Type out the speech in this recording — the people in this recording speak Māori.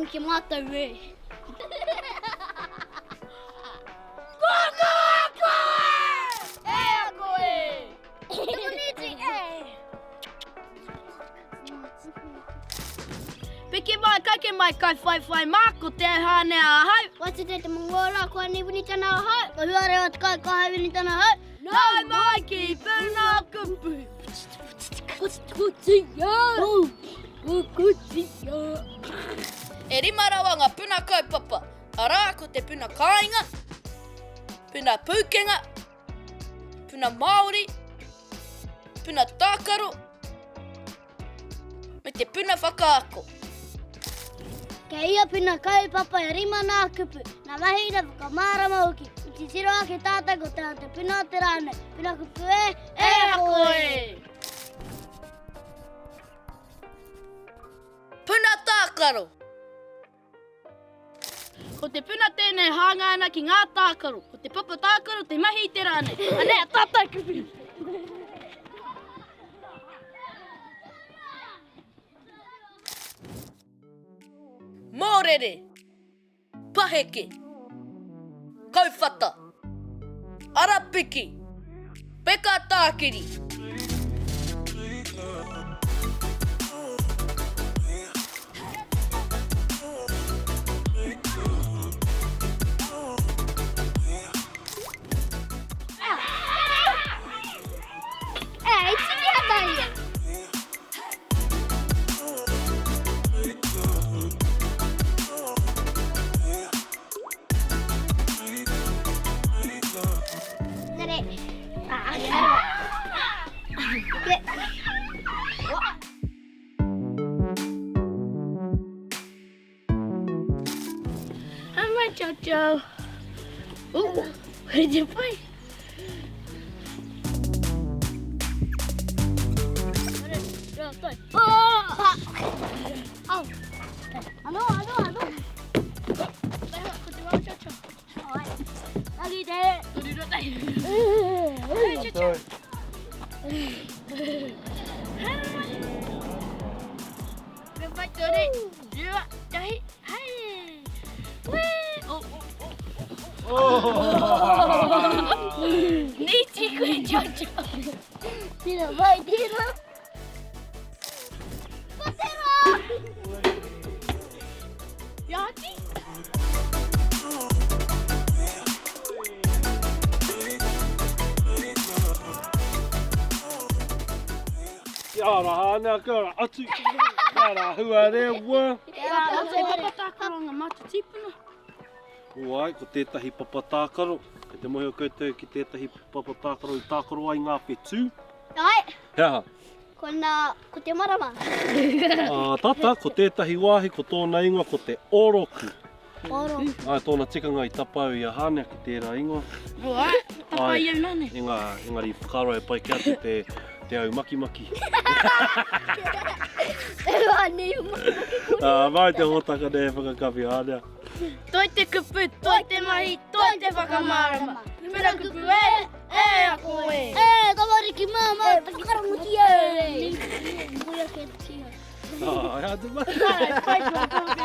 Te Mātāwai. Piki mai, kake mai, kai whai mako te hane a hau. Watu te mongora, kua ni wini tana a hau. Ko huare o te kai kaha wini tana a hau. Nau mai ki Puna Kupu. Kutia. E rimarawa ngā puna kaupapa. Arā ko te puna kāinga, puna pūkenga, puna Māori, puna tākaro, me te puna whakaako. Kei ia puna kaupapa e rima nā kupu. Nā mahi na whakamārama uki. I te siroa ke tātai ko te puna te rāne. Puna kupu e a koe! Puna tākaro. Ko te puna tēnei hanga ana ki ngā tākaro. Ko te papa tākaro, te mahi te rāne. Anea, tātai kupu. Mōrere, paheke, kauwhata, arapiki, peka tākiri. Ciao, ciao. Where'd you play? Niti koe Jojo. Tira vai, tira. Patera! Yati? Yara hana kara atu. Yara hua rea ua. Yara, te papa tākaro ngā mata tīpuna. Uai, ko tētahi papa tākaro. Kei te mohi o koutou ki tētahi papa tākaro I tākaro ai ngā whetū. Ai, Hea. Ko te marama. Tata, ko tētahi wāhi, ko tōna ingoa, ko te oroku. Oro. Ai, tōna tikanga I tapau I a hānea ki tērā ingoa. Uai, tapai au nane. Engari whakaro e pai ki atu te au maki. E wāne umaki. Mai te hōtaka ne whakakapi hānea. Toi te kupu, toi te mahi, toi te whakamārama. Puna kupu e a koe. Kamari ki māma, whakaranguti e. Muia ke tia. Hea te mai. Pai, pai, pai, pai.